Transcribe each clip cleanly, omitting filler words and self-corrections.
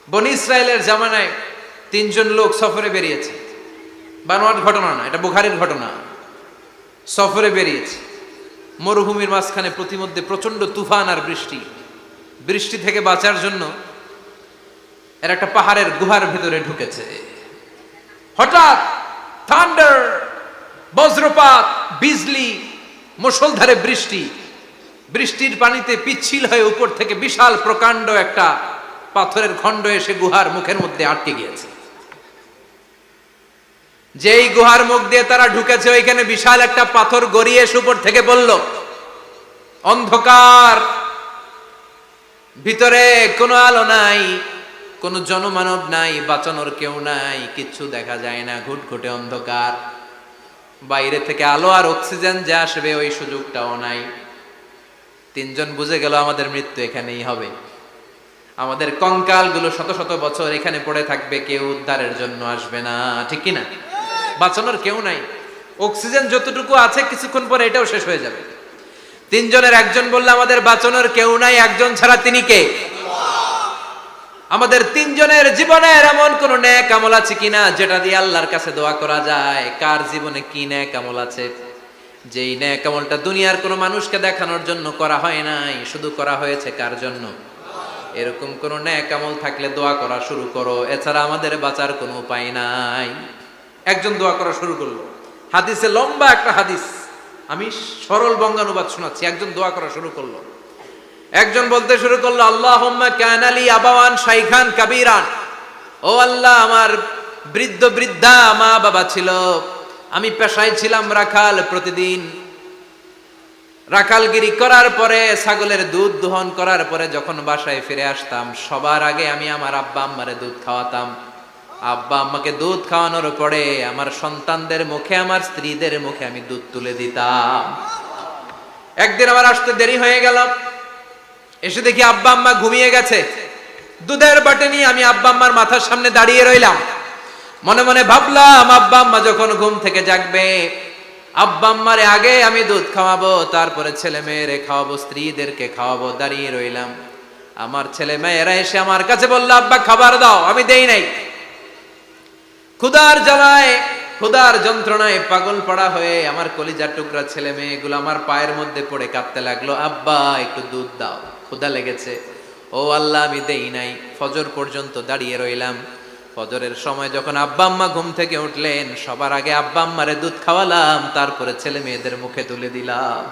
বনি ইসরায়েলের জামানায় তিনজন লোক সফরে বেরিয়েছে। বানোয়াট ঘটনা না, এটা বুখারীর ঘটনা। সফরে বেরিয়েছে, মরুভূমির মাঝখানে প্রতিমধ্যে প্রচন্ড তুফান আর বৃষ্টি। বৃষ্টি থেকে বাঁচার জন্য এর একটা পাহাড়ের গুহার ভিতরে ঢুকেছে। হঠাৎ থান্ডার, বজ্রপাত, বিজলি, মুষলধারে বৃষ্টি। বৃষ্টির পানিতে পিচ্ছিল হয়ে উপর থেকে বিশাল প্রকাণ্ড একটা পাথরের খণ্ড এসে গুহার মুখের মধ্যে আটকে গিয়েছে। যেই গুহার মুখ দিয়ে তারা ঢুকেছে, ওইখানে বিশাল একটা পাথর গড়িয়ে এসে উপর থেকে বলল, অন্ধকার, ভিতরে কোনো আলো নাই, কোনো জনমানব নাই, বাঁচানোর কেউ নাই, কিচ্ছু দেখা যায় না, ঘুটঘুটে অন্ধকার। বাইরে থেকে আলো আর অক্সিজেন যে আসবে ওই সুযোগটাও নাই। তিনজন বুঝে গেল আমাদের মৃত্যু এখানেই হবে, আমাদের কঙ্কালগুলো শত শত বছর এখানে পড়ে থাকবে, কেউ উদ্ধারের জন্য আসবে না। ঠিক কিনা? বাঁচানোর কেউ নাই, অক্সিজেন যতটুকু আছে কিছুক্ষণ পরে এটাও শেষ হয়ে যাবে। তিনজনের একজন বলল, আমাদের বাঁচানোর কেউ নাই, একজন ছাড়া তিনি কে? আমাদের তিনজনের জীবনের এমন কোন নেক আমল আছে কিনা যেটা দিয়ে আল্লাহর কাছে দোয়া করা যায়? কার জীবনে কি নেক আমল আছে যেই নেক আমলটা দুনিয়ার কোনো মানুষকে দেখানোর জন্য করা হয় নাই, শুধু করা হয়েছে কার জন্য? এরকম কোন নেক আমল থাকলে দোয়া করা শুরু করো, এছাড়া আমাদের বাঁচার কোনো উপায় নাই। একজন দোয়া করা শুরু করলো। হাদিসে লম্বা একটা হাদিস, আমি সরল বঙ্গানুবাদ শোনাচ্ছি। একজন দোয়া করা শুরু করলো। একজন বলতে শুরু করলো, আল্লাহুম্মা কানা লি আবাওয়ান শাইখান কাবীরান, ও আল্লাহ, আমার বৃদ্ধ বৃদ্ধা মা বাবা ছিল, আমি পেশায় ছিলাম রাখাল। প্রতিদিন রাখালগিরি করার পরে, ছাগলের দুধ দোহন করার পরে যখন বাসায় ফিরে আসতাম, সবার আগে আমি আমার আব্বা আম্মারে দুধ খাওয়াতাম। আব্বা আম্মাকে দুধ খাওয়ানোর পরে আমার সন্তানদের মুখে, আমার স্ত্রীদের মুখে আমি দুধ তুলে দিতাম। একদিন আমার আসতে দেরি হয়ে গেল, এসে দেখি আব্বা আম্মা ঘুমিয়ে গেছে। দুধের বাটি নিয়ে আমি আব্বা আম্মার মাথার সামনে দাঁড়িয়ে রইলাম। মনে মনে ভাবলাম, আব্বা আম্মা যখন ঘুম থেকে জাগবে, আব্বা আম্মারে আগে আমি দুধ খাওয়াবো, তারপরে ছেলে মেয়েরে খাওয়াবো, স্ত্রীদেরকে খাওয়াবো। দাঁড়িয়ে রইলাম। আমার ছেলে মেয়েরা এসে আমার কাছে বলল, আব্বা খাবার দাও। আমি দেই নাই। ক্ষুধার জ্বালায়, ক্ষুধার যন্ত্রণায় পাগল পড়া হয়ে আমার কলিজার টুকরা ছেলে মেয়েগুলো আমার পায়ের মধ্যে পড়ে কাঁদতে লাগলো, আব্বা একটু দুধ দাও, ক্ষুধা লেগেছে। ও আল্লাহ, আমি দেই নাই। ফজর পর্যন্ত দাঁড়িয়ে রইলাম। ফজরের সময় যখন আব্বা আম্মা ঘুম থেকে উঠলেন, সবার আগে আব্বা আম্মারে দুধ খাওয়ালাম, তারপরে ছেলে মেয়েদের মুখে তুলে দিলাম।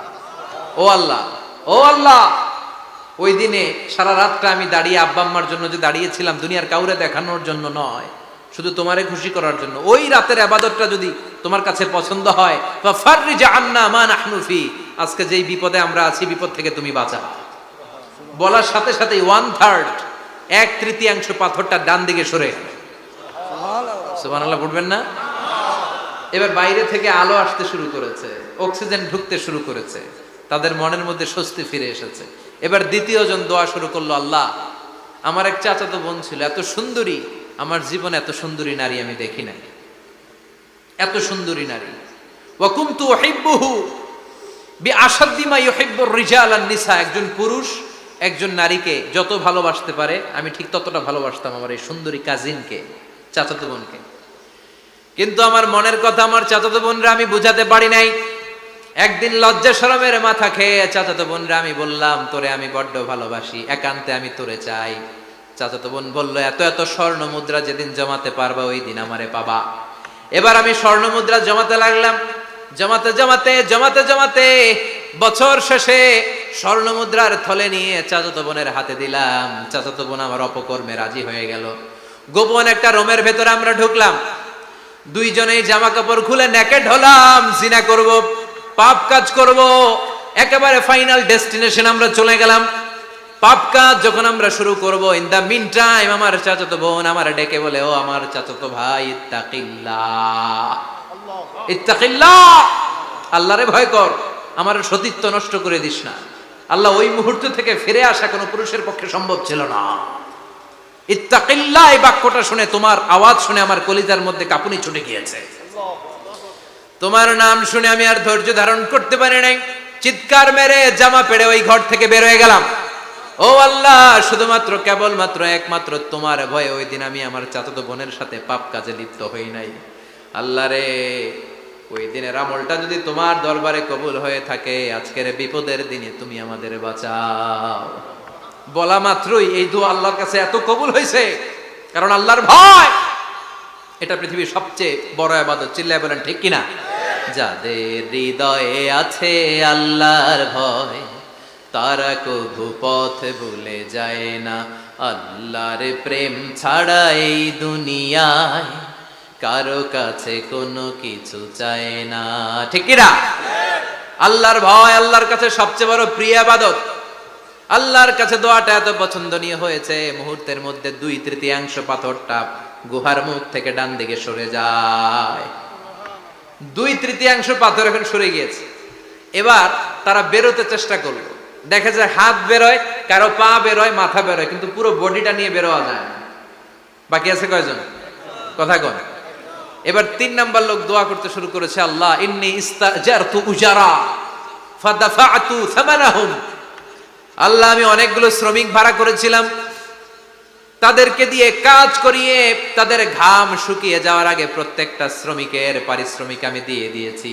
ও আল্লাহ, ও আল্লাহ, ওই দিনে সারা রাতটা আমি দাঁড়িয়ে আব্বা আম্মার জন্য যে দাঁড়িয়েছিলাম, দুনিয়ার কাউরে দেখানোর জন্য নয়, শুধু তোমারে খুশি করার জন্য। ওই রাতের ইবাদতটা যদি তোমার কাছে পছন্দ হয়, ফাফাররিজ আন্না মা নাহনু ফি, আজকে যেই বিপদে আমরা আছি, বিপদ থেকে তুমি বাঁচাও। বলার সাথে সাথে 1/3, 1/3 পাথরটা ডান দিকে সরে গেল। সুবহানাল্লাহ পড়বেন না? এবার বাইরে থেকে আলো আসতে শুরু করেছে, অক্সিজেন ঢুকতে শুরু করেছে, তাদের মনের মধ্যে স্বস্তি ফিরে এসেছে। এবার দ্বিতীয় জন দোয়া শুরু করলো, আল্লাহ, আমার এক চাচাতো বোন ছিল, এত সুন্দরী, আমার জীবনে এত সুন্দরী নারী আমি দেখি নাই, এত সুন্দরী নারী। ওয়া কুনতু উহিব্বুহু বিআশাদ্দি মা ইউহিব্বুর রিজাল আন নিসা, একজন পুরুষ একজন নারীকে যত ভালোবাসতে পারে, আমি ঠিক ততটা ভালোবাসতাম আমার এই সুন্দরী কাজিনকে, চাচাতো বোনকে। কিন্তু আমার মনের কথা আমার চাচাতো বোনরা আমি বুঝাতে পারি নাই। একদিন লজ্জা শরমের মাথা খেয়ে চাচাতো বোনরা আমি বললাম, তোরে আমি বড্ড ভালোবাসি, একান্তে আমি তোরে চাই। চাচাতো বোন বলল, এত এত স্বর্ণ মুদ্রা যেদিন জমাতে পারবা ওই দিন আমারে পাবা। এবার আমি স্বর্ণ মুদ্রা জমাতে লাগলাম। জমাতে জমাতে জমাতে জমাতে বছর শেষে স্বর্ণ মুদ্রার থলে নিয়ে চাচাতো বোনের হাতে দিলাম। চাচাতো বোন আমার অপকর্মে রাজি হয়ে গেল। গোপন একটা রুমের ভেতরে আমরা ঢুকলাম, দুইজনেই জামা কাপড় খুলে নেকেড হলাম। জিনা করব, পাপ কাজ করব, একেবারে ফাইনাল ডেস্টিনেশন আমরা চলে গেলাম। পাপ কাজ যখন আমরা শুরু করব, ইন দা মিন টাইম আমার চাচাতো বোন আমার ডেকে বলে, ও আমার চাচাতো ভাই, ইত্তাকিল্লাহ, ইত্তাকিল্লাহ, আল্লাহরে ভয় কর, আমার সতীত্ব নষ্ট করে দিস না। আল্লাহ ওই মুহূর্ত থেকে ফিরে আসা কোনো পুরুষের পক্ষে সম্ভব ছিল না। ইত্তাকিল্লাহ, এই বাক্যটা শুনে, তোমার আওয়াজ শুনে আমার কলিজার মধ্যে কাঁপুনি ছুটে গিয়েছে। তোমার নাম শুনে আমি আর ধৈর্য ধারণ করতে পারি নাই। চিৎকার মেরে জামা পেড়ে ওই ঘর থেকে বের হয়ে গেলাম। ও আল্লাহ, শুধুমাত্র কেবলমাত্র একমাত্র তোমার ভয়ে ওই দিন আমি আমার চাচাতো বোনের সাথে পাপ কাজে লিপ্ত হই নাই। আল্লাহ রে, ওই দিনের আমলটা যদি তোমার দরবারে কবুল হয়ে থাকে, আজকের বিপদের দিনে তুমি আমাদের বাঁচাও। বলা মাত্রই এই দোয়া আল্লাহর কাছে এত কবুল হয়েছে, কারণ আল্লাহর ভয় এটা পৃথিবীর সবচেয়ে বড় ইবাদত। চিল্লায় বলেন ঠিক কিনা? যাদের হৃদয়ে আছে আল্লাহর ভয়, তারা কবু পথ ভুলে যায় না। আল্লাহর প্রেম ছাড়া এই দুনিয়ায় কারো কাছে কোনো কিছু চায় না। ঠিক কিনা? আল্লাহর ভয় আল্লাহর কাছে সবচেয়ে বড় প্রিয় ইবাদত। আল্লাহর কাছে দোয়াটা এত পছন্দনীয় হয়েছে, মুহূর্তের মধ্যে 2/3 পাথরটা গুহার মুখ থেকে ডান দিকে সরে যায়। 2/3 পাথর এখন সরে গিয়েছে। এবার তারা বেরোতে চেষ্টা করলো, দেখা যায় হাত বেরোয়, কারো পা বেরোয়, মাথা বেরোয়, কিন্তু পুরো বডিটা নিয়ে বেরোয়া যায় না। বাকি আছে কয়জন? কথা কন। এবার 3 নাম্বার লোক দোয়া করতে শুরু করেছে, আল্লাহ ইন্নী ইস্তাজারতু উজারা ফাদাফাতু সামানাহুম। আল্লাহ, আমি অনেকগুলো শ্রমিক ভাড়া করেছিলাম, তাদেরকে দিয়ে কাজ করিয়ে তাদের ঘাম শুকিয়ে যাওয়ার আগে প্রত্যেকটা শ্রমিকের পারিশ্রমিক আমি দিয়ে দিয়েছি।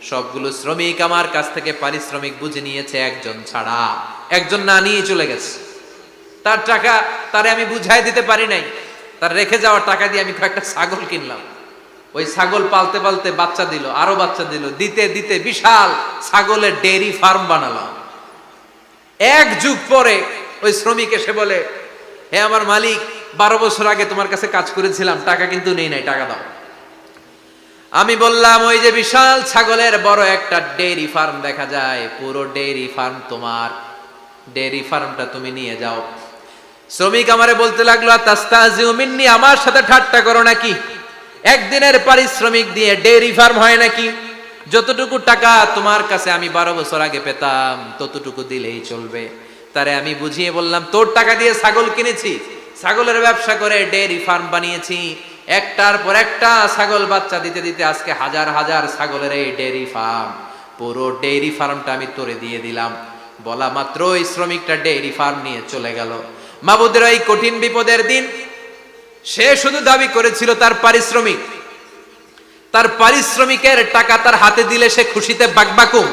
সবগুলো শ্রমিক আমার কাছ থেকে পারিশ্রমিক বুঝে নিয়েছে, একজন ছাড়া। একজন না নিয়ে চলে গেছে। তার টাকা তারে আমি বুঝাই দিতে পারি নাই। তার রেখে যাওয়ার টাকা দিয়ে আমি কয়েকটা ছাগল কিনলাম। ওই ছাগল পালতে পালতে বাচ্চা দিল, আরো বাচ্চা দিল, দিতে দিতে বিশাল ছাগলের ডেইরি ফার্ম বানালাম। 1 যুগ পরে ওই শ্রমিক এসে বলে, হে আমার মালিক, 12 বছর আগে তোমার কাছে কাজ করেছিলাম, টাকা কিন্তু নেই নাই, টাকা দাও। আমি বললাম, ওই যে বিশাল ছাগলের বড় একটা ডেইরি ফার্ম দেখা যায়, পুরো ডেইরি ফার্ম তোমার, ডেইরি ফার্মটা তুমি নিয়ে যাও। শ্রমিক আমারে বলতে লাগলো, তাস্তাজিউ মিন্নি, আমার সাথে ঠাট্টা করো নাকি? একদিনের পারিশ্রমিক দিয়ে ডেইরি ফার্ম হয় নাকি? যতটুকু টাকা তোমার কাছে আমি 12 বছর আগে পেতাম, ততটুকু দিলেই চলবে। তারে আমি বুঝিয়ে বললাম, তোর টাকা দিয়ে ছাগল কিনেছি, ছাগলের ব্যবসা করে ডেইরি ফার্ম বানিয়েছি, একটার পর একটা ছাগল বাচ্চা দিতে দিতে আজকে হাজার হাজার ছাগলের এই ডেইরি ফার্ম, পুরো ডেইরি ফার্মটা আমি তোরে দিয়ে দিলাম। বলা মাত্র ওই শ্রমিকটা ডেইরি ফার্ম নিয়ে চলে গেল। মাবুদের এই কঠিন বিপদের দিন সে শুধু দাবি করেছিল তার পারিশ্রমিক, তার পারিশ্রমিকের টাকা তার হাতে দিলে সে খুশিতে বাকবাকুম,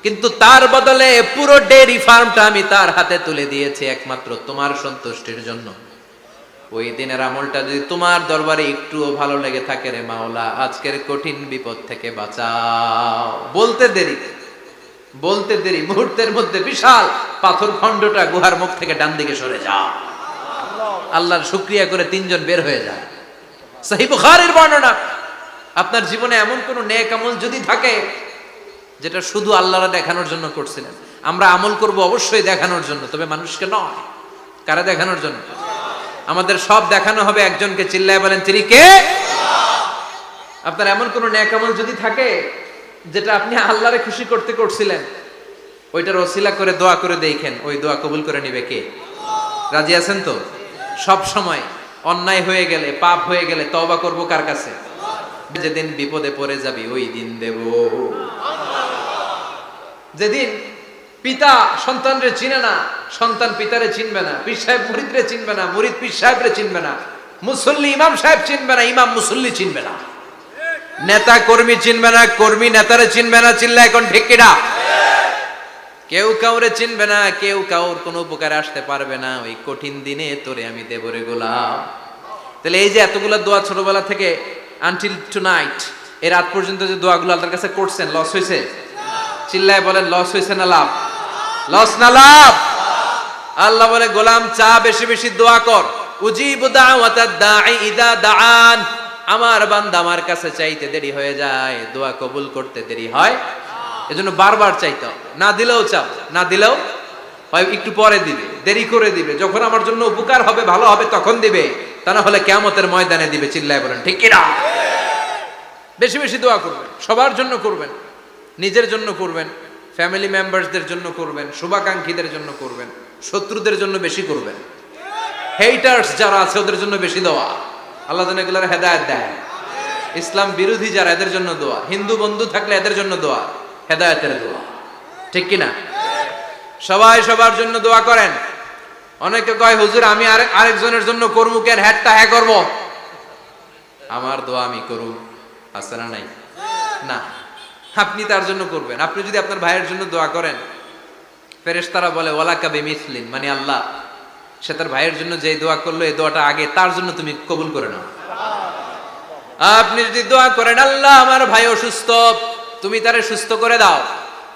কিন্তু তার বদলে পুরো ডেইরি ফার্মটা আমি তার হাতে তুলে দিয়েছি একমাত্র তোমার সন্তুষ্টির জন্য। ওই দিনের আমলটা যদি তোমার দরবারে একটুও ভালো লেগে থাকে, রে মাওলা, আজকের কঠিন বিপদ থেকে বাঁচাও। বলতে দেরি মুহূর্তের মধ্যে বিশাল পাথর খণ্ডটা গুহার মুখ থেকে ডান দিকে সরে যাও। আল্লাহর শুকরিয়া করে 3 জন বের হয়ে যায়। সহিহ বুখারীর বর্ণনা। আপনার জীবনে এমন কোন নেক আমল যদি থাকে যেটা শুধু আল্লাহর দেখানোর জন্য করছিলেন, আমরা আমল করব অবশ্যই দেখানোর জন্য, তবে মানুষকে নয়। কারা দেখানোর জন্য? আমাদের সব দেখানো হবে একজনকে। চিল্লায় বলেন, তিনি কে? আপনার এমন কোন নেক আমল যদি থাকে যেটা আপনি আল্লাহরে খুশি করতে করছিলেন, ওইটার ওসিলা করে দোয়া করে দেখেন, ওই দোয়া কবুল করে নিবে কে? রাজি আছেন তো? সব সময় অন্যায় হয়ে গেলে, পাপ হয়ে গেলে তওবা করব কার কাছে? যেদিন বিপদে পড়ে যাবি ওই দিন দেব। যেদিন পিতা সন্তানরে চিনে না, সন্তান পিতারে চিনবে না, পীর সাহেব মুরিদরে চিনবে না, মুরিদ পীর সাহেবরে চিনবে না, মুসল্লি ইমাম সাহেব চিনবে না, ইমাম মুসল্লি চিনবে না, নেতা কর্মী চিনবে না, কর্মী নেতারে চিনবে না। চিল্লা এখন ঠিক কিনা? কেউ কাউরে চিনবে না, কেউ কাউর কোনো উপকারে আসতে পারবে না। ওই কঠিন দিনে তোরে আমি দেব রে গোলাম। তাহলে এই যে এতগুলা দোয়া ছোটবেলা থেকে আনটিল টুনাইট, এই রাত পর্যন্ত যে দোয়াগুলো আল্লাহর কাছে করছেন, লস হয়েছে? চিল্লায় বলেন, লস হয়েছে না লাভ? লস না লাভ? আল্লাহ বলে, গোলাম চা বেশি বেশি দোয়া কর। উজিবু দাওয়াতাদ দাঈ ইযা দাআন। আমার বান্দা আমার কাছে চাইতে দেরি হয়ে যায়, দোয়া কবুল করতে দেরি হয়। এজন্য বারবার চাইতে হবে। না দিলেও চাও, না দিলেও হয় একটু পরে দিবে, দেরি করে দিবে, যখন আমার জন্য উপকার হবে, ভালো হবে, তখন দিবে, তা না হলে কিয়ামতের ময়দানে দিবে। চিল্লায় বলেন ঠিক কিনা? বেশি বেশি দোয়া করবেন, সবার জন্য করবেন, নিজের জন্য করবেন, ফ্যামিলি মেম্বারসদের জন্য করবেন, শুভাকাঙ্ক্ষীদের জন্য করবেন, শত্রুদের জন্য বেশি করবেন, হেটার্স যারা আছে ওদের জন্য বেশি দোয়া। আল্লাহ যেন এগুলোর হেদায়েত দেয়। ইসলাম বিরোধী যারা, এদের জন্য দোয়া। হিন্দু বন্ধু থাকলে এদের জন্য দোয়া, হেদায়েতের দোয়া। ঠিক কিনা? সবাই সবার জন্য দোয়া করেন। অনেকে কয় হুজুর আমি আরেকজনের জন্য করবো কেন, হ্যাটটা হ্যাঁ করবো, আমার দোয়া আমি করব, আছে না নাই? না, আপনি তার জন্য করবেন। আপনি যদি আপনার ভাইয়ের জন্য দোয়া করেন, ফেরেশতারা বলে ওয়ালাকা বিমিসলিন, মানে আল্লাহ সে তার ভাইয়ের জন্য যে দোয়া করলো এই দোয়াটা আগে তার জন্য তুমি কবুল করে নাও। আপনি যদি দোয়া করেন আল্লাহ আমার ভাই অসুস্থ, তুমি তারে সুস্থ করে দাও,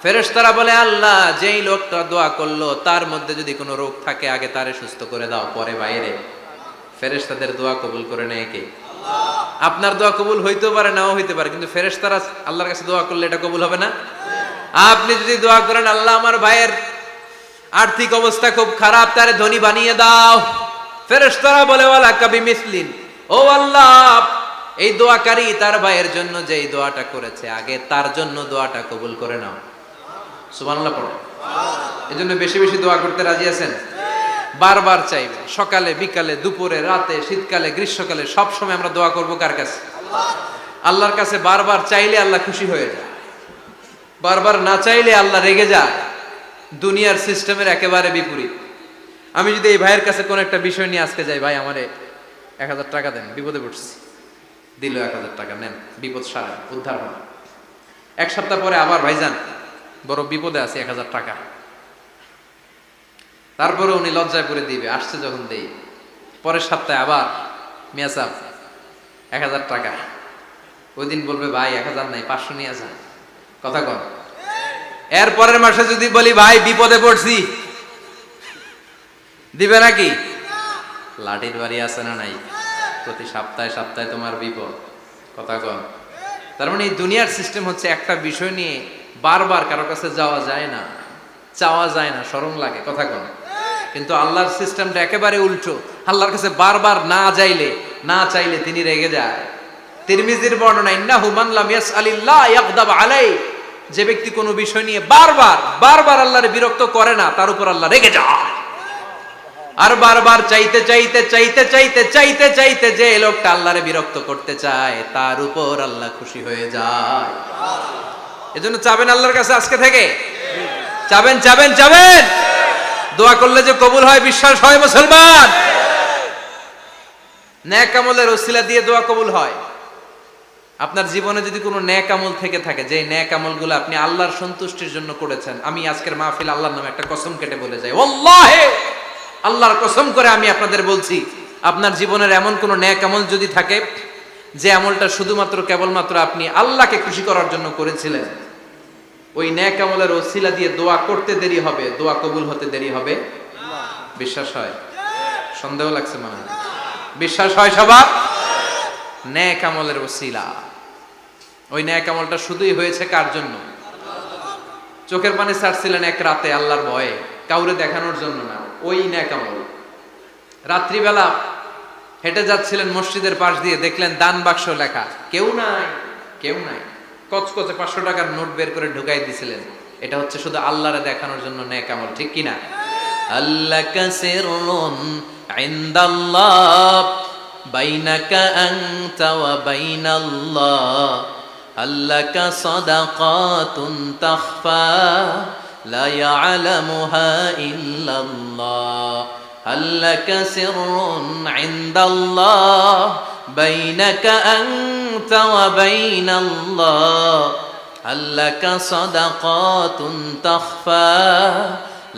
ফেরেশতারা বলে আল্লাহ যেই লোকটা দোয়া করলো তার মধ্যে যদি কোনো রোগ থাকে আগে তারে সুস্থ করে দাও, পরে বাইরে। ফেরেশতাদের দোয়া কবুল করে নেয় কে? আপনার দোয়া কবুল হইতেও পারে নাও হইতে পারে, কিন্তু ফেরেশতারা আল্লাহর কাছে দোয়া করলে এটা কবুল হবে না? আপনি যদি দোয়া করেন আল্লাহ আমার ভাইয়ের আর্থিক অবস্থা খুব খারাপ, তারে ধনী বানিয়ে দাও, ফেরেশতারা বলে ওয়ালাকা বিমিসলিন, ও আল্লাহ এই দোয়াকারী তার ভাইয়ের জন্য যে এই দোয়াটা করেছে আগে তার জন্য দোয়াটা কবুল করে নাও। সুবহানাল্লাহ পড়ে। এজন্য বেশি বেশি দোয়া করতে রাজি আছেন? বারবার চাইবে, সকালে বিকালে দুপুরে রাতে শীতকালে গ্রীষ্মকালে সব সময় আমরা দোয়া করব কার কাছে? আল্লাহর কাছে। বারবার চাইলে আল্লাহ খুশি হয়ে যায়, বারবার না চাইলে আল্লাহ রেগে যায়। দুনিয়ার সিস্টেমের একেবারে বিপরীত। আমি যদি এই ভাইয়ের কাছে কোন একটা বিষয় নিয়ে আজকে যাই, ভাই আমারে 1000 টাকা দেন, বিপদে পড়ছি, দিল 1000 টাকা, নেন, বিপদ সারা উদ্ধার হল। এক সপ্তাহ পরে আবার ভাইজান বড় বিপদে আছে, 1000 টাকা, তারপরে উনি লজ্জায় পড়ে দিবে, আসছে যখন দেই, পরের সপ্তাহে আবার মিয়া সাহেব 1000 টাকা, ওই দিন বলবে ভাই 1000 নাই 500 নিয়ে যান, কথা কন। এর পরের মাসে যদি বলি ভাই বিপদে পড়ছি, দিবে নাকি? লাঠির বাড়ি আছে না নাই? প্রতি সপ্তাহে সপ্তাহে তোমার বিপদ, কথা কন। তার মানে এই দুনিয়ার সিস্টেম হচ্ছে একটা বিষয় নিয়ে বারবার কারো কাছে যাওয়া যায় না, চাওয়া যায় না, শরম লাগে, কথা কন। কিন্তু আল্লাহর সিস্টেমটা একেবারে উল্টো। আল্লাহর কাছে বারবার না চাইলে তিনি রেগে যায়। তিরমিজির বর্ণনা, ইন্নাহু মান লাম ইয়াসআলিল্লাহ ইয়াগদাব আলাই, যে ব্যক্তি কোনো বিষয় নিয়ে বারবার আল্লাহরে বিরক্ত করে না তার উপর আল্লাহ রেগে যায়। আর বারবার চাইতে যে লোকটা আল্লাহরে বিরক্ত করতে চায় তার উপর আল্লাহ খুশি হয়ে যায়। এজন্য চাবেন আল্লাহর কাছে আজকে থেকে, চাবেন দোয়া করলে যে কবুল হয় বিশ্বাস হয় মুসলমান। নেক আমলের ওসিলা দিয়ে দোয়া কবুল হয়। আপনার জীবনে যদি কোনো নেক আমল থেকে থাকে, যে নেক আমলগুলো আপনি আল্লাহর সন্তুষ্টির জন্য করেছেন, আমি আজকের মাহফিল আল্লাহর নামে একটা কসম কেটে বলে যাই, ওয়াল্লাহি আল্লাহর কসম করে আমি আপনাদের বলছি, আপনার জীবনের এমন কোনো নেক আমল যদি থাকে যে আমলটা শুধুমাত্র কেবলমাত্র আপনি আল্লাহকে খুশি করার জন্য করেছিলেন, ওই নেক আমলের ওসিলা দিয়ে দোয়া করতে দেরি হবে, দোয়া কবুল হতে দেরি হবে। বিশ্বাস হয়? সন্দেহ লাগছে মনে হয়? বিশ্বাস হয় সবার? নেক আমলের ওসিলা, ওই নেক আমলটা শুধুই হয়েছে কার জন্য? চোখের পানি ছাড়ছিলেন এক রাতে আল্লাহর ভয়ে, কাউরে দেখানোর জন্য না, ওই নেক আমল। রাত্রিবেলা হেঁটে যাচ্ছিলেন মসজিদের পাশ দিয়ে, দেখলেন দান বাক্স লেখা, কেউ নাই, কচকচে 500 টাকার নোট বের করে ঢুকাই দিছিলেন। এটা হচ্ছে শুধু আল্লাহরে দেখানোর জন্য নেক আমল, ঠিক কিনা? আল্লাকা সিররুন ইনদাল্লাহ বাইনাকা আনতা ওয়া বাইনাল্লাহ, আল্লাকা সাদাকাতুন তাখফা লা ইয়ালামুহা ইল্লাল্লাহ, আল্লাকা সিররুন ইনদাল্লাহ বাইনাকা আনতা ওয়া বাইনাল্লাহ, আল্লাকা সাদাকাতুন তাখফা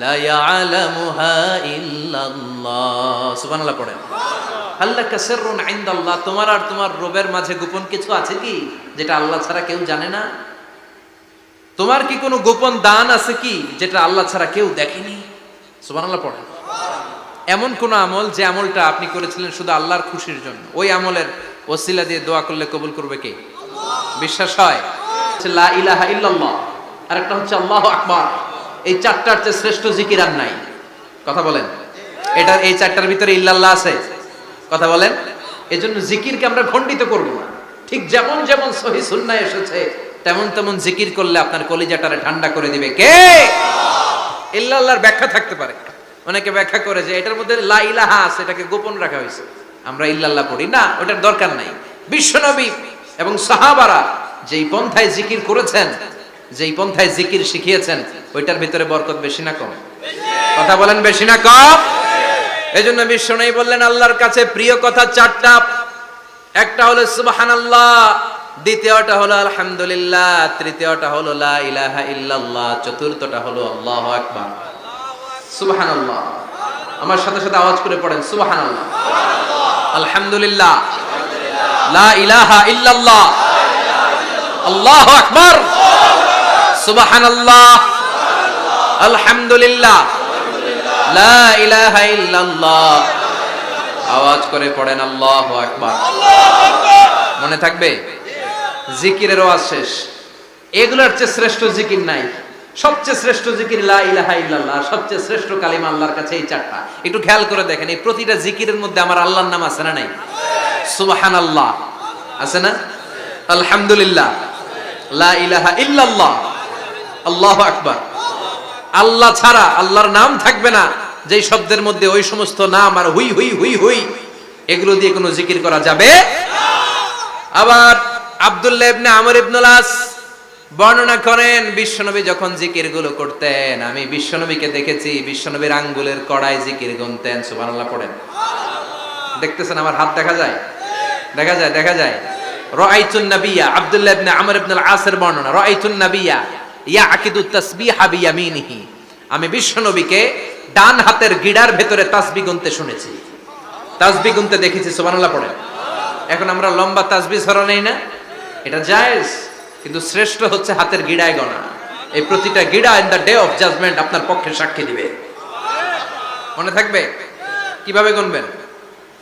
লা ইয়ালামুহা ইল্লাল্লাহ। সুবহানাল্লাহ পড়েন। আল্লাকা সিররুন ইনদাল্লাহ, তোমার আর তোমার রবের মাঝে গোপন কিছু আছে কি যেটা আল্লাহ ছাড়া কেউ জানে না? তোমার কি কোনো গোপন দান আছে কি যেটা আল্লাহ ছাড়া কেউ দেখেনি? সুবহানাল্লাহ পড়েন। এমন কোন আমল যে আমলটা আপনি করেছিলেন শুধু আল্লাহর খুশির জন্য, ওই আমলের ওসিলা দিয়ে দোয়া করলে কবুল করবে কে? বিশ্বাস হয়? লা ইলাহা ইল্লাল্লাহ, আর একটা হচ্ছে আল্লাহু আকবার। এই চারটার চেয়ে শ্রেষ্ঠ জিকির আর নাই, কথা বলেন। এটা এই চারটার ভিতরে ইল্লাল্লাহ আছে, কথা বলেন। এজন্য জিকিরকে আমরা খণ্ডিত করব না। ঠিক যেমন যেমন সহিহ সুন্নাহ এসেছে তেমন জিকির করলে আপনার কলিজাটারে ঠান্ডা করে দিবে কে? ইল্লাল্লাহর ব্যাখ্যা থাকতে পারে, অনেকে ব্যাখ্যা করে যে এটার মধ্যে লা ইলাহা আছে, এটাকে গোপন রাখা হয়েছে, আমরা ইল্লাল্লাহ পড়ি না, ওটার দরকার নাই। বিশ্বনবী এবং সাহাবারা যেই পন্থায় জিকির করেছেন, যেই পন্থায় জিকির শিখিয়েছেন, ওইটার ভিতরে বরকত বেশি না কম? কথা বলেন, বেশি না কম? এজন্য বিশ্বনবী বললেন আল্লাহর কাছে প্রিয় কথা চারটা। একটা হলো সুবহানাল্লাহ, দ্বিতীয়টা হলো আলহামদুলিল্লাহ, তৃতীয়টা হলো লা ইলাহা ইল্লাল্লাহ, চতুর্থটা হলো আল্লাহু আকবার। সুবহানাল্লাহ, আমার সাথে সাথে আওয়াজ করে পড়েন সুবহানাল্লাহ, আলহামদুলিল্লাহ, লা ইলাহা ইল্লাল্লাহ, আল্লাহু আকবার, সুবহানাল্লাহ, আলহামদুলিল্লাহ, লা ইলাহা ইল্লাল্লাহ। আওয়াজ করে পড়েন আল্লাহু আকবার। মনে থাকবে? জিকিরের ওয়াজ শেষ। এগুলোর চেয়ে শ্রেষ্ঠ জিকির নাই। সবচেয়ে শ্রেষ্ঠ জিকির লা ইলাহা ইল্লাল্লাহ, সবচেয়ে শ্রেষ্ঠ কালিমা আল্লাহর কাছে এই চারটা। একটু খেয়াল করে দেখেন, এই প্রতিটা জিকিরের মধ্যে আমার আল্লাহর নাম আছে না নাই? সুবহানাল্লাহ আছে না? আলহামদুলিল্লাহ, লা ইলাহা ইল্লাল্লাহ, আল্লাহু আকবার। আল্লাহ ছাড়া আল্লাহর নাম থাকবে না যেই শব্দের মধ্যে ওই সমস্ত নাম আর হুই হুই হুই হুই এগুলো দিয়ে কোনো জিকির করা যাবে না। আবার আব্দুল্লাহ ইবনে আমর ইবনুল আস বর্ণনা করেন, বিশ্বনবী যখন জিকির গুলো করতেন, আমি বিশ্বনবীকে দেখেছি বিশ্বনবীর আঙ্গুলের কড়ায় জিকির গুনতেন। সুবহানাল্লাহ পড়েন। দেখতেছেন আমার হাত দেখা যায়? দেখা যায়, দেখা যায়। রাআইতুন নাবিয়্যা, আব্দুল্লাহ ইবনে আমর ইবনুল আসের বর্ণনা, রাআইতুন নাবিয়্যা ইয়াকিদু তাসবিহা বিয়ামিনিহি, আমি বিশ্বনবীকে ডান হাতের গিড়ার ভেতরে তাসবিহ গুনতে শুনেছি, তাসবিহ গুনতে দেখেছি। সুবহানাল্লাহ পড়েন। এখন আমরা লম্বা তাসবিহ ছড়া নেই না, এটা জায়েজ, কিন্তু শ্রেষ্ঠ হচ্ছে হাতের গিড়ায় গণা। এই প্রতিটা গিড়া in the day of judgement আপনার পক্ষে সাক্ষী দিবে। মনে থাকবে? কিভাবে গুনবেন?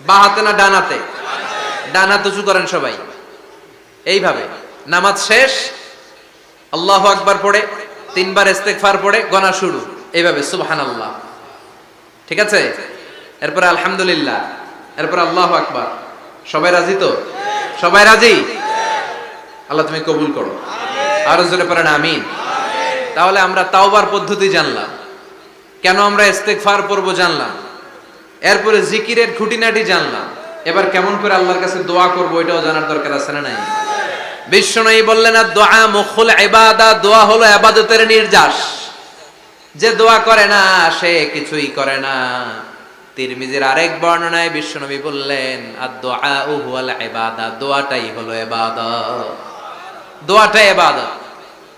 বা হাতে না ডান হাতে? ডান হাত উঁচু করেন সবাই, এইভাবে। নামাজ শেষ, আল্লাহু আকবার পড়ে 3 বার ইস্তেগফার পড়ে গণা শুরু, এইভাবে সুবহানাল্লাহ। ঠিক আছে? এরপর আলহামদুলিল্লাহ, এরপর আল্লাহু আকবার। সবাই রাজি তো? সবাই রাজি? আল্লাহ তুমি কবুল করো। আরো জোরে পড়েন আমিন। তাহলে আমরা তাওবার পদ্ধতি জানলাম, কেন আমরা ইস্তেগফার পড়বো জানলাম, এরপরে জিকিরের খুঁটিনাটি জানলাম। এবার কেমন করে আল্লাহর কাছে দোয়া করবো এটাও জানার দরকার আছে না নাই? বিশ্বনবী বললেন দোয়া মুখুল ইবাদত, দোয়া হলো ইবাদতের নির্যাস। যে দোয়া করে না সে কিছুই করে না। তিরমিজির আরেক বর্ণনায় বিশ্বনবী বললেন আদ-দুআ হুয়াল ইবাদত, দোয়াটাই হলো ইবাদত। দোয়াটাই ইবাদত।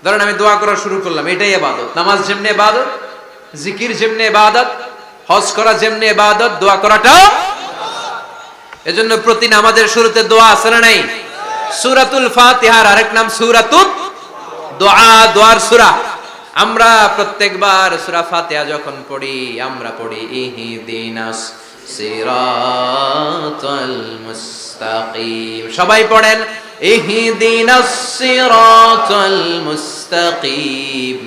ধরেন আমি দোয়া করা শুরু করলাম, এটাই ইবাদত। নামাজ যেমনি ইবাদত, জিকির যেমনি ইবাদত, হজ করা যেমনি ইবাদত, দোয়া করাটাও। এজন্য প্রতি নামাজের শুরুতে দোয়া আছে না নাই? সূরাতুল ফাতিহার আরেক নাম সূরাতুদ দোয়া, দোয়ার সূরা। আমরা প্রত্যেকবার সূরা ফাতিহা যখন পড়ি আমরা পড়ি ইহদিনাস সিরাতাল মুস্তাকিম। সবাই পড়েন ইহদিনাস সিরাতাল মুস্তাকিম।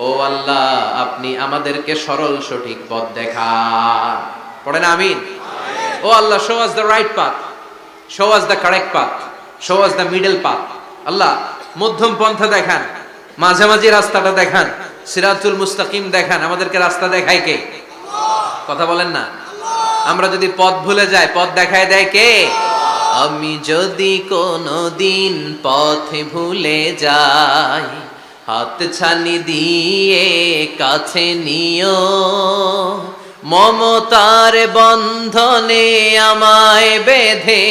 ও আল্লাহ, আপনি আমাদেরকে সরল সঠিক পথ দেখান। পড়েন আমিন। ও আল্লাহ, show us the right path, show us the correct path, show us the middle path. আল্লাহ মধ্যম পন্থা দেখান, মাঝামাঝি রাস্তাটা দেখান, সিরাতুল মুস্তাকিম দেখান। আমাদেরকে রাস্তা দেখায় কে? কথা বলেন না। আমরা যদি পথ ভুলে যাই, পথ দেখায় দেয় কে? আমি যদি কোনদিন পথে ভুলে যাই, হাত ছানি দিয়ে কাছে নিও, মমতার বন্ধনে আমায় বেঁধে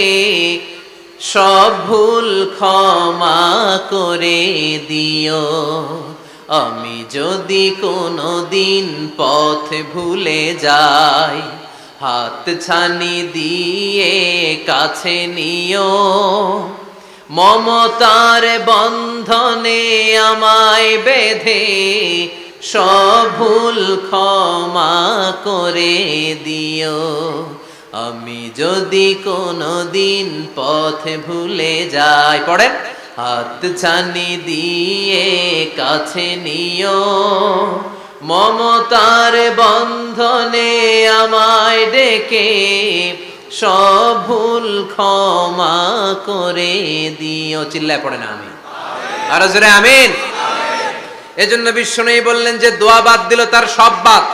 সব ভুল ক্ষমা করে দিও। আমি যদি কোনদিন পথ ভুলে যাই, হাত ছানি দিয়ে কাছে নিও, মমতার বন্ধনে আমায় বেঁধে সব ভুল ক্ষমা করে দিও। আমি যদি কোনদিন পথ ভুলে যাই, পড়েন, হাত ছানি দিয়ে কাছে নিও, মমতার বন্ধনে আমায় ডেকে সব ভুল ক্ষমা করে দিও। চিল্লায় পড়েন আমিন। আর জোরে আমিন। এজন্য বিশ্বনবী বললেন যে দোয়া বাদ দিল তার সব বাদ।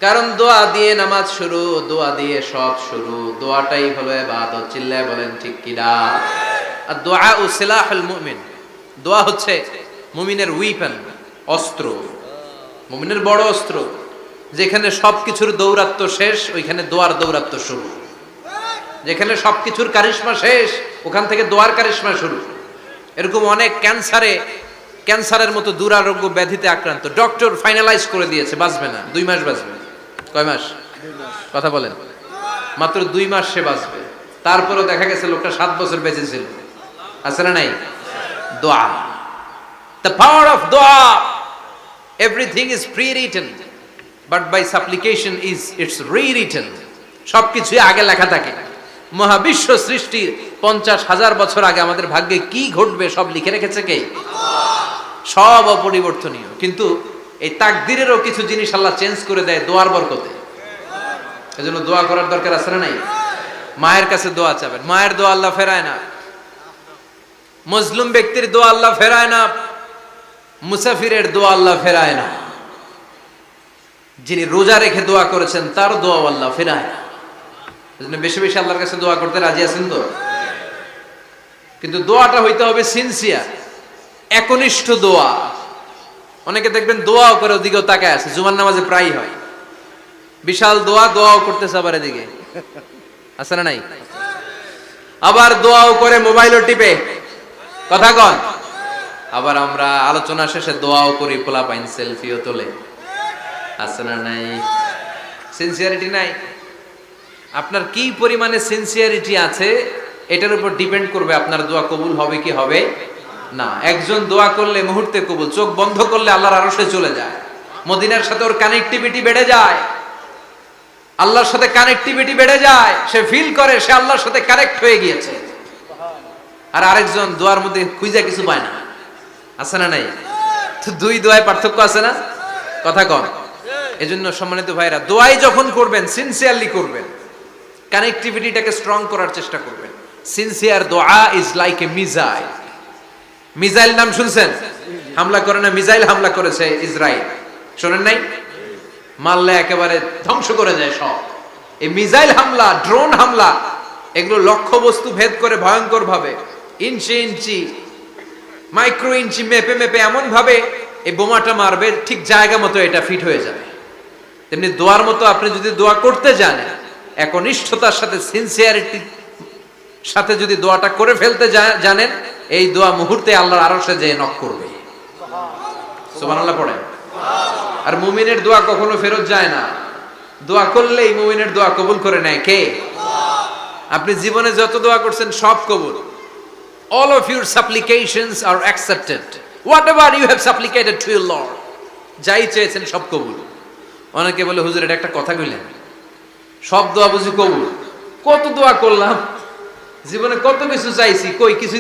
কারণ দোয়া দিয়ে নামাজ শুরু, দোয়া দিয়ে সব শুরু, দোয়াটাই হলো ইবাদত। চিল্লায় বলেন ঠিক কিনা? আর দোয়া সিলাহুল মুমিন, দোয়া হচ্ছে মুমিনের উইপন, অস্ত্র, মুমিনের বড় অস্ত্র। যেখানে সবকিছুর দৌরাত্ম শেষ ওইখানে দোয়ার দৌরাত্ম শুরু, যেখানে সবকিছুর কারিশমা শেষ ওখান থেকে দোয়ার কারিশমা শুরু। এরকম অনেক ক্যান্সারের মতো দুরারোগ্য ব্যাধিতে আক্রান্ত, ডক্টর ফাইনালাইজ করে দিয়েছে বাঁচবে না, 2 মাস বাঁচবে। কয় মাস? কথা বলেন। মাত্র 2 মাস সে বাঁচবে। তারপরেও দেখা গেছে লোকটা 7 বছর বেঁচে ছিল। আছে না নাই? দোয়া, the power of dua. Everything is pre-written, but by supplication is it's rewritten. সবকিছুই আগে লেখা থাকে। মহাবিশ্ব সৃষ্টির 50,000 বছর আগে আমাদের ভাগ্যে কি ঘটবে সব লিখে রেখেছে কে? সব অপরিবর্তনীয়। কিন্তু এই তাকদিরেরও কিছু জিনিস আল্লাহ চেঞ্জ করে দেয় দোয়ার বরকতে। এজন্য দোয়া করার দরকার আছে না নাই? মায়ের কাছে দোয়া চাবেন, মায়ের দোয়া আল্লাহ ফেরায় না। মজলুম ব্যক্তির দোয়া আল্লাহ ফেরায় না, মুসাফিরের দোয়া আল্লাহ ফেরায় না, যিনি রোজা রেখে দোয়া করেছেন তার দোয়া আল্লাহ ফেরায় না। এজন্য বেশি বেশি আল্লাহর কাছে দোয়া করতে রাজি আছেন তো? কিন্তু দোয়াটা হইতে হবে সিনসিয়ার, একনিষ্ঠ দোয়া। অনেকে দেখবেন দোয়াও করে ওদিকেও তাকায় আছে, জুমার নামাজে প্রায় হয়, বিশাল দোয়াও করতেছে আবার এদিকে, আছে না নাই? আবার দোয়াও করে মোবাইলও টিপে, কথা কন। আবার আমরা আলোচনা শেষে দোয়াও করি, পোলাপাইন সেলফিও তোলে, আছে না নাই? সিনসিয়ারিটি নাই। আপনার কি পরিমাণে সিনসিয়ারিটি আছে এটার উপর ডিপেন্ড করবে আপনার দোয়া কবুল হবে কি হবে না। একজন দোয়া করলে মুহূর্তে কবুল, চোখ বন্ধ করলে আল্লাহর আরশে চলে যায়, মদিনার সাথে ওর কানেক্টিভিটি বেড়ে যায়, আল্লাহর সাথে কানেক্টিভিটি বেড়ে যায়, সে ফিল করে সে আল্লাহর সাথে কানেক্ট হয়ে গিয়েছে। আর আরেকজন দোয়ার মধ্যে খুঁজে কিছু পায় না, আছে না নাই? তো 2 দোয়ায় পার্থক্য আছে না? কথা কন। এজন্য সম্মানিত ভাইরা, দোয়াই যখন করবেন সিনসিয়ারলি করবেন, কানেক্টিভিটিটাকে স্ট্রং করার চেষ্টা করবেন। সিনসিয়ার দোয়া is like a missile. Missile নাম শুনছেন? হামলা করে না, মিসাইল হামলা করেছে ইসরায়েল, শোনেন নাই? মারলে একেবারে ধ্বংস করে যায় সব। এই মিসাইল হামলা, ড্রোন হামলা, এগুলো লক্ষ্য বস্তু ভেদ করে ভয়ঙ্কর ভাবে, ইঞ্চি ইঞ্চি, মাইক্রো ইঞ্চি মেপে মেপে এমন ভাবে এই বোমাটা মারবে ঠিক জায়গা মতো এটা ফিট হয়ে যাবে। তেমনি দোয়ার মতো আপনি যদি দোয়া করতে জানেন, একনিষ্ঠতার সাথে সিনসিয়ারিটি সাথে যদি দোয়াটা করে ফেলতে জানেন, এই দোয়া মুহূর্তে আল্লাহর আরশে যেয়ে নক করবে। সুবহানাল্লাহ পড়েন। আর মুমিনের দোয়া কখনো ফেরত যায় না, দোয়া করলেই মুমিনের দোয়া কবুল করে নেয় কে? আপনি জীবনে যত দোয়া করছেন সব কবুল। All of your supplications are accepted. Whatever you have supplicated to your Lord, যাই চেয়েছেন সব কবুল। অনেকে বলে হুজুর এটা একটা কথা কইলেন, সব দোয়া বুঝি কবুল? কত দোয়া করলাম, জীবনে কত কিছু চাইছি, কই কিছু